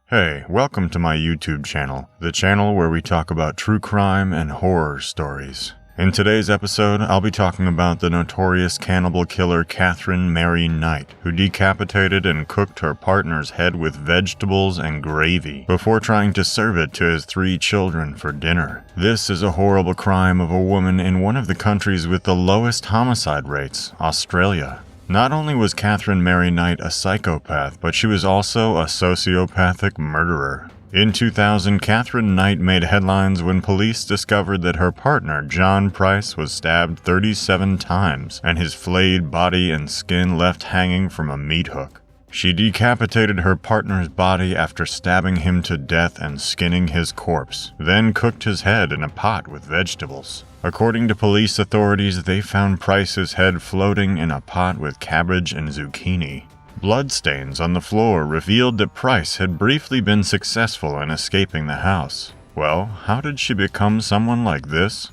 Hey, welcome to my YouTube channel, the channel where we talk about true crime and horror stories. In today's episode, I'll be talking about the notorious cannibal killer Katherine Mary Knight, who decapitated and cooked her partner's head with vegetables and gravy before trying to serve it to his 3 children for dinner. This is a horrible crime of a woman in one of the countries with the lowest homicide rates, Australia. Not only was Katherine Mary Knight a psychopath, but she was also a sociopathic murderer. In 2000, Katherine Knight made headlines when police discovered that her partner, John Price, was stabbed 37 times and his flayed body and skin left hanging from a meat hook. She decapitated her partner's body after stabbing him to death and skinning his corpse, then cooked his head in a pot with vegetables. According to police authorities, they found Price's head floating in a pot with cabbage and zucchini. Bloodstains on the floor revealed that Price had briefly been successful in escaping the house. Well, how did she become someone like this?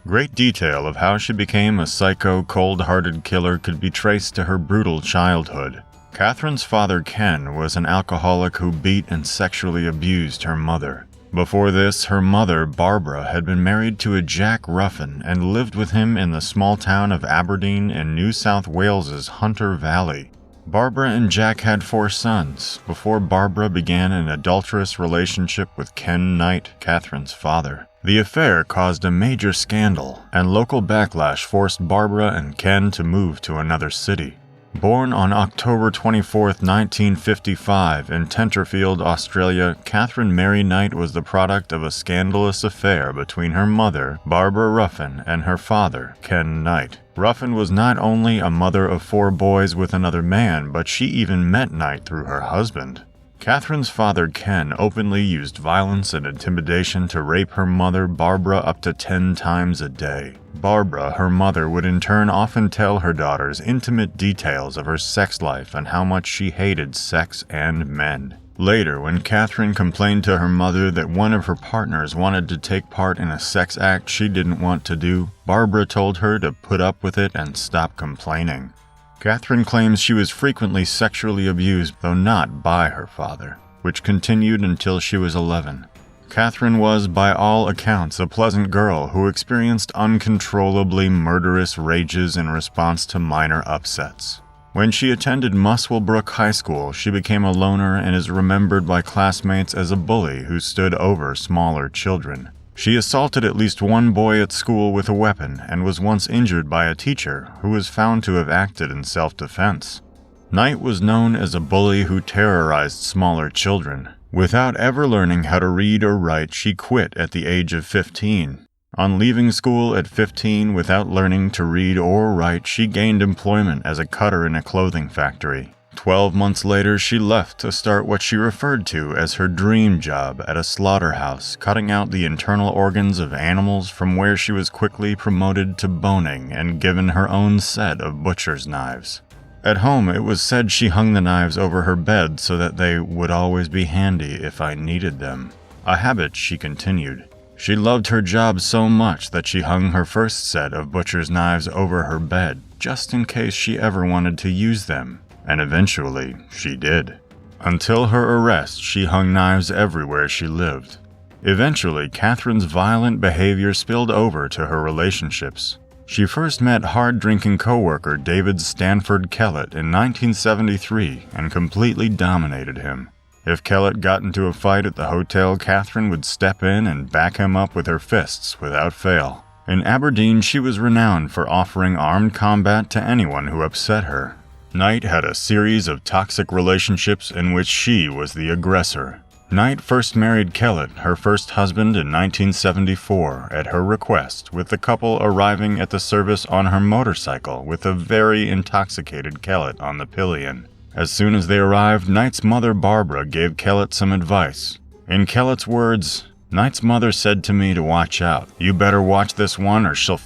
Great detail of how she became a psycho, cold-hearted killer could be traced to her brutal childhood. Katherine's father, Ken, was an alcoholic who beat and sexually abused her mother. Before this, her mother, Barbara, had been married to a Jack Ruffin and lived with him in the small town of Aberdeen in New South Wales's Hunter Valley. Barbara and Jack had 4 sons, before Barbara began an adulterous relationship with Ken Knight, Katherine's father. The affair caused a major scandal, and local backlash forced Barbara and Ken to move to another city. Born on October 24, 1955 in Tenterfield, Australia, Katherine Mary Knight was the product of a scandalous affair between her mother, Barbara Ruffin, and her father, Ken Knight. Ruffin was not only a mother of 4 boys with another man, but she even met Knight through her husband. Katherine's father, Ken, openly used violence and intimidation to rape her mother, Barbara, up to 10 times a day. Barbara, her mother, would in turn often tell her daughters intimate details of her sex life and how much she hated sex and men. Later, when Katherine complained to her mother that one of her partners wanted to take part in a sex act she didn't want to do, Barbara told her to put up with it and stop complaining. Katherine claims she was frequently sexually abused, though not by her father, which continued until she was 11. Katherine was, by all accounts, a pleasant girl who experienced uncontrollably murderous rages in response to minor upsets. When she attended Muswellbrook High School, she became a loner and is remembered by classmates as a bully who stood over smaller children. She assaulted at least one boy at school with a weapon and was once injured by a teacher who was found to have acted in self-defense. Knight was known as a bully who terrorized smaller children. Without ever learning how to read or write, she quit at the age of 15. On leaving school at 15 without learning to read or write, she gained employment as a cutter in a clothing factory. 12 months later, she left to start what she referred to as her dream job at a slaughterhouse, cutting out the internal organs of animals, from where she was quickly promoted to boning and given her own set of butcher's knives. At home, it was said she hung the knives over her bed so that they would always be handy if I needed them. A habit she continued. She loved her job so much that she hung her first set of butcher's knives over her bed, just in case she ever wanted to use them. And eventually, she did. Until her arrest, she hung knives everywhere she lived. Eventually, Katherine's violent behavior spilled over to her relationships. She first met hard-drinking co-worker David Stanford Kellett in 1973 and completely dominated him. If Kellett got into a fight at the hotel, Katherine would step in and back him up with her fists without fail. In Aberdeen, she was renowned for offering armed combat to anyone who upset her. Knight had a series of toxic relationships in which she was the aggressor. Knight first married Kellett, her first husband, in 1974, at her request, with the couple arriving at the service on her motorcycle with a very intoxicated Kellett on the pillion. As soon as they arrived, Knight's mother, Barbara, gave Kellett some advice. In Kellett's words, "Knight's mother said to me to watch out. You better watch this one or she'll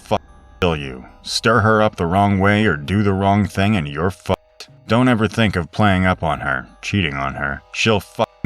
kill you. Stir her up the wrong way or do the wrong thing and you're fucked. Don't ever think of playing up on her, cheating on her. She'll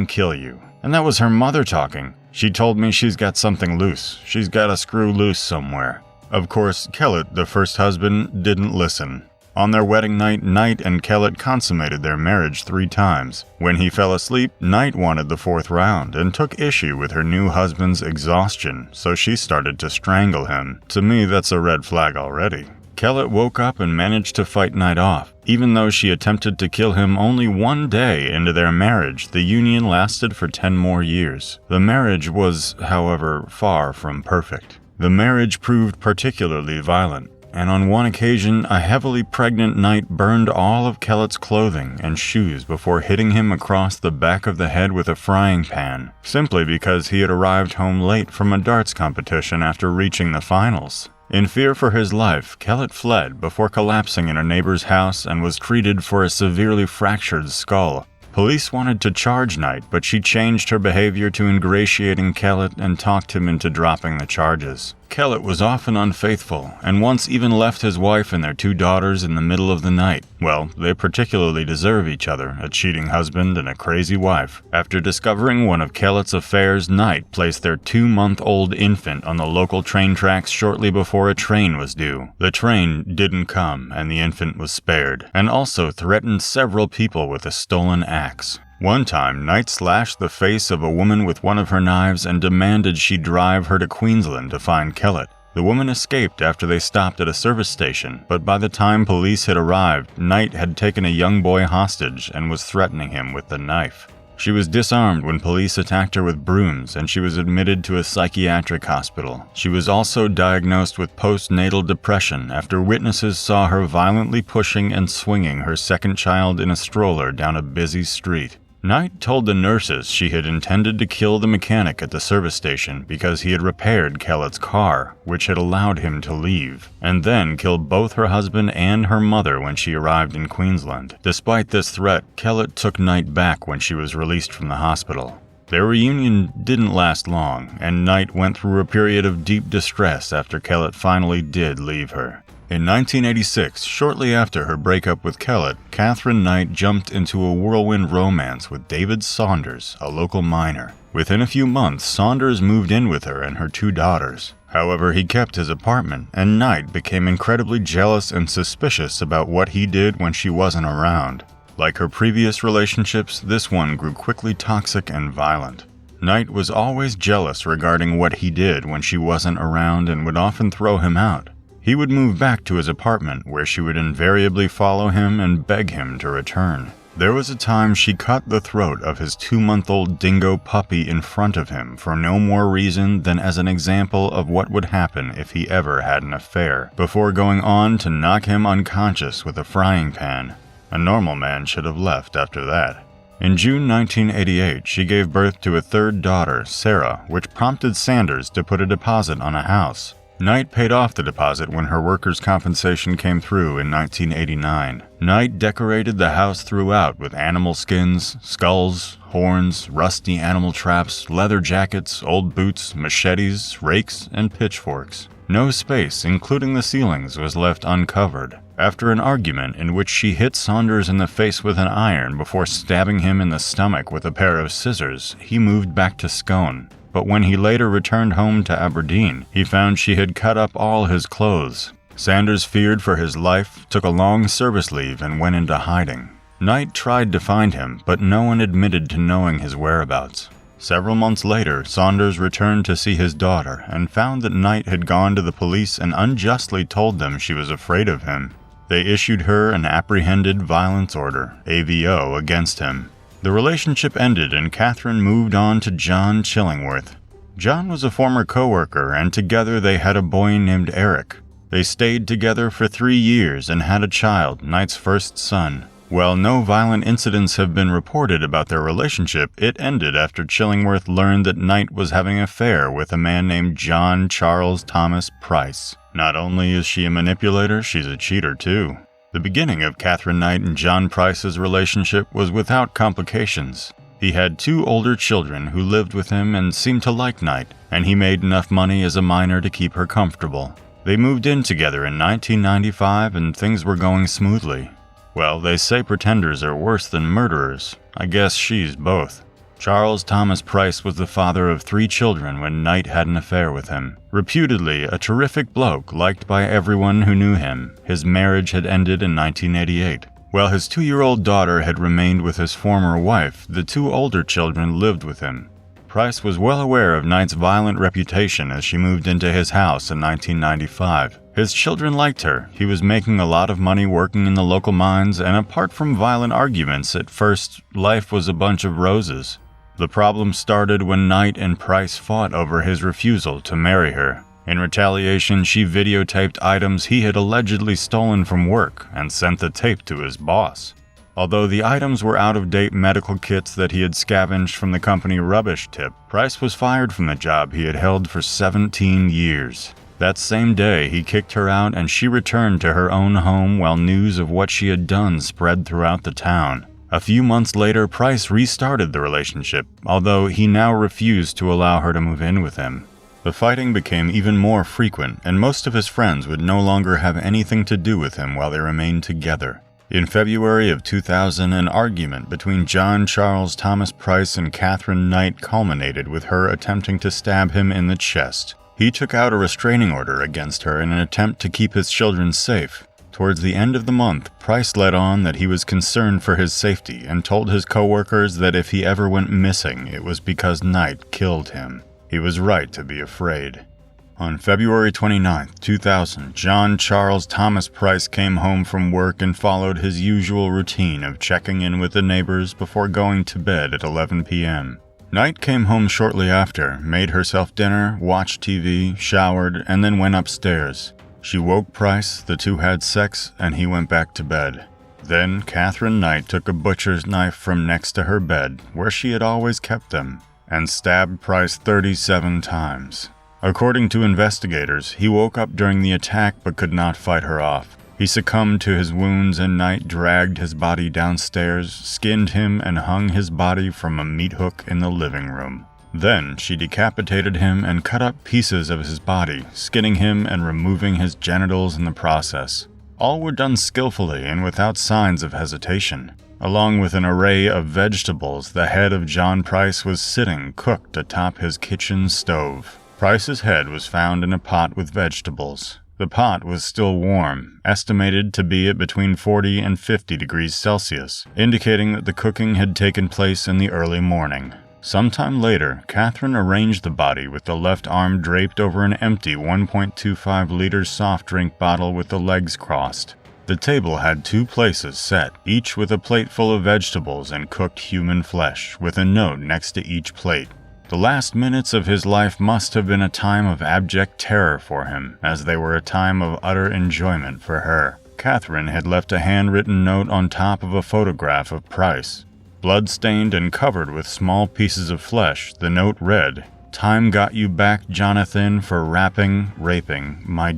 kill you." And that was her mother talking. She told me she's got something loose. She's got a screw loose somewhere. Of course, Kellett, the first husband, didn't listen. On their wedding night, Knight and Kellett consummated their marriage 3 times. When he fell asleep, Knight wanted the 4th round and took issue with her new husband's exhaustion, so she started to strangle him. To me, that's a red flag already. Kellett woke up and managed to fight Knight off. Even though she attempted to kill him only 1 day into their marriage, the union lasted for 10 more years. The marriage was, however, far from perfect. The marriage proved particularly violent, and on one occasion, a heavily pregnant Knight burned all of Kellett's clothing and shoes before hitting him across the back of the head with a frying pan, simply because he had arrived home late from a darts competition after reaching the finals. In fear for his life, Kellett fled before collapsing in a neighbor's house and was treated for a severely fractured skull. Police wanted to charge Knight, but she changed her behavior to ingratiating Kellett and talked him into dropping the charges. Kellett was often unfaithful, and once even left his wife and their 2 daughters in the middle of the night. Well, they particularly deserve each other, a cheating husband and a crazy wife. After discovering one of Kellett's affairs, Knight placed their 2-month-old infant on the local train tracks shortly before a train was due. The train didn't come, and the infant was spared, and also threatened several people with a stolen axe. One time, Knight slashed the face of a woman with one of her knives and demanded she drive her to Queensland to find Kellett. The woman escaped after they stopped at a service station, but by the time police had arrived, Knight had taken a young boy hostage and was threatening him with the knife. She was disarmed when police attacked her with brooms, and she was admitted to a psychiatric hospital. She was also diagnosed with postnatal depression after witnesses saw her violently pushing and swinging her 2nd child in a stroller down a busy street. Knight told the nurses she had intended to kill the mechanic at the service station because he had repaired Kellett's car, which had allowed him to leave, and then killed both her husband and her mother when she arrived in Queensland. Despite this threat, Kellett took Knight back when she was released from the hospital. Their reunion didn't last long, and Knight went through a period of deep distress after Kellett finally did leave her. In 1986, shortly after her breakup with Kellett, Katherine Knight jumped into a whirlwind romance with David Saunders, a local miner. Within a few months, Saunders moved in with her and her 2 daughters. However, he kept his apartment, and Knight became incredibly jealous and suspicious about what he did when she wasn't around. Like her previous relationships, this one grew quickly toxic and violent. Knight was always jealous regarding what he did when she wasn't around and would often throw him out. He would move back to his apartment, where she would invariably follow him and beg him to return. There was a time she cut the throat of his 2-month-old dingo puppy in front of him for no more reason than as an example of what would happen if he ever had an affair, before going on to knock him unconscious with a frying pan. A normal man should have left after that. In June 1988, she gave birth to a 3rd daughter, Sarah, which prompted Sanders to put a deposit on a house. Knight paid off the deposit when her workers' compensation came through in 1989. Knight decorated the house throughout with animal skins, skulls, horns, rusty animal traps, leather jackets, old boots, machetes, rakes, and pitchforks. No space, including the ceilings, was left uncovered. After an argument in which she hit Saunders in the face with an iron before stabbing him in the stomach with a pair of scissors, he moved back to Scone. But when he later returned home to Aberdeen, he found she had cut up all his clothes. Sanders feared for his life, took a long service leave, and went into hiding. Knight tried to find him, but no one admitted to knowing his whereabouts. Several months later, Saunders returned to see his daughter and found that Knight had gone to the police and unjustly told them she was afraid of him. They issued her an apprehended violence order, AVO, against him. The relationship ended and Katherine moved on to John Chillingworth. John was a former co-worker, and together they had a boy named Eric. They stayed together for 3 years and had a child, Knight's first son. While no violent incidents have been reported about their relationship, it ended after Chillingworth learned that Knight was having an affair with a man named John Charles Thomas Price. Not only is she a manipulator, she's a cheater too. The beginning of Katherine Knight and John Price's relationship was without complications. He had 2 older children who lived with him and seemed to like Knight, and he made enough money as a minor to keep her comfortable. They moved in together in 1995 and things were going smoothly. Well, they say pretenders are worse than murderers. I guess she's both. Charles Thomas Price was the father of 3 children when Knight had an affair with him. Reputedly a terrific bloke liked by everyone who knew him, his marriage had ended in 1988. While his 2-year-old daughter had remained with his former wife, the 2 older children lived with him. Price was well aware of Knight's violent reputation as she moved into his house in 1995. His children liked her, he was making a lot of money working in the local mines, and apart from violent arguments, at first, life was a bunch of roses. The problem started when Knight and Price fought over his refusal to marry her. In retaliation, she videotaped items he had allegedly stolen from work and sent the tape to his boss. Although the items were out-of-date medical kits that he had scavenged from the company rubbish tip, Price was fired from the job he had held for 17 years. That same day, he kicked her out and she returned to her own home while news of what she had done spread throughout the town. A few months later, Price restarted the relationship, although he now refused to allow her to move in with him. The fighting became even more frequent, and most of his friends would no longer have anything to do with him while they remained together. In February of 2000, an argument between John Charles Thomas Price and Katherine Knight culminated with her attempting to stab him in the chest. He took out a restraining order against her in an attempt to keep his children safe. Towards the end of the month, Price let on that he was concerned for his safety and told his co-workers that if he ever went missing, it was because Knight killed him. He was right to be afraid. On February 29, 2000, John Charles Thomas Price came home from work and followed his usual routine of checking in with the neighbors before going to bed at 11 p.m. Knight came home shortly after, made herself dinner, watched TV, showered, and then went upstairs. She woke Price, the 2 had sex, and he went back to bed. Then Katherine Knight took a butcher's knife from next to her bed, where she had always kept them, and stabbed Price 37 times. According to investigators, he woke up during the attack but could not fight her off. He succumbed to his wounds and Knight dragged his body downstairs, skinned him, and hung his body from a meat hook in the living room. Then she decapitated him and cut up pieces of his body, skinning him and removing his genitals in the process. All were done skillfully and without signs of hesitation. Along with an array of vegetables, the head of John Price was sitting cooked atop his kitchen stove. Price's head was found in a pot with vegetables. The pot was still warm, estimated to be at between 40 and 50 degrees Celsius, indicating that the cooking had taken place in the early morning. Sometime later, Katherine arranged the body with the left arm draped over an empty 1.25-liter soft drink bottle with the legs crossed. The table had 2 places set, each with a plate full of vegetables and cooked human flesh, with a note next to each plate. The last minutes of his life must have been a time of abject terror for him, as they were a time of utter enjoyment for her. Katherine had left a handwritten note on top of a photograph of Price. Blood-stained and covered with small pieces of flesh, the note read, "Time got you back, Jonathan, for raping my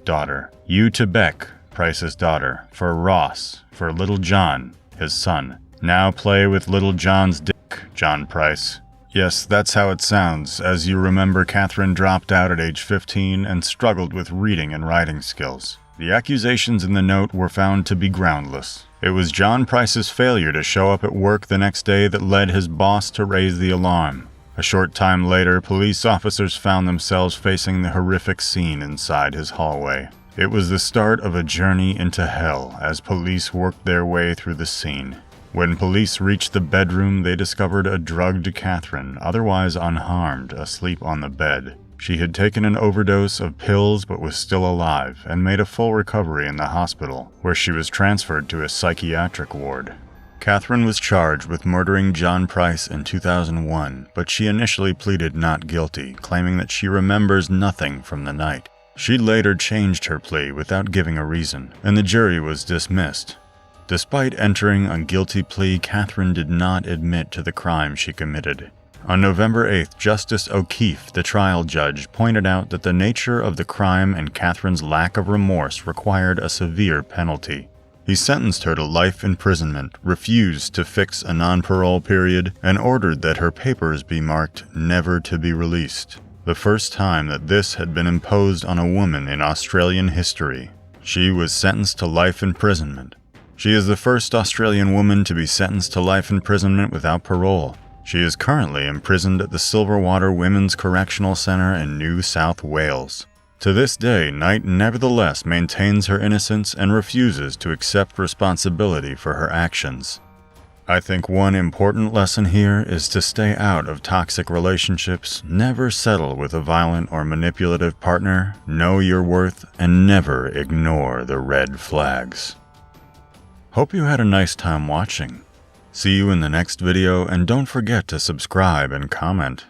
daughter. You to Beck, Price's daughter, for Ross, for little John, his son. Now play with little John's dick, John Price." Yes, that's how it sounds. As you remember, Katherine dropped out at age 15 and struggled with reading and writing skills. The accusations in the note were found to be groundless. It was John Price's failure to show up at work the next day that led his boss to raise the alarm. A short time later, police officers found themselves facing the horrific scene inside his hallway. It was the start of a journey into hell as police worked their way through the scene. When police reached the bedroom, they discovered a drugged Katherine, otherwise unharmed, asleep on the bed. She had taken an overdose of pills but was still alive and made a full recovery in the hospital, where she was transferred to a psychiatric ward. Katherine was charged with murdering John Price in 2001, but she initially pleaded not guilty, claiming that she remembers nothing from the night. She later changed her plea without giving a reason, and the jury was dismissed. Despite entering a guilty plea, Katherine did not admit to the crime she committed. On November 8th, Justice O'Keefe, the trial judge, pointed out that the nature of the crime and Katherine's lack of remorse required a severe penalty. He sentenced her to life imprisonment, refused to fix a non-parole period, and ordered that her papers be marked "never to be released," the first time that this had been imposed on a woman in Australian history. She was sentenced to life imprisonment. She is the first Australian woman to be sentenced to life imprisonment without parole. She is currently imprisoned at the Silverwater Women's Correctional Center in New South Wales. To this day, Knight nevertheless maintains her innocence and refuses to accept responsibility for her actions. I think one important lesson here is to stay out of toxic relationships, never settle with a violent or manipulative partner, know your worth, and never ignore the red flags. Hope you had a nice time watching. See you in the next video, and don't forget to subscribe and comment.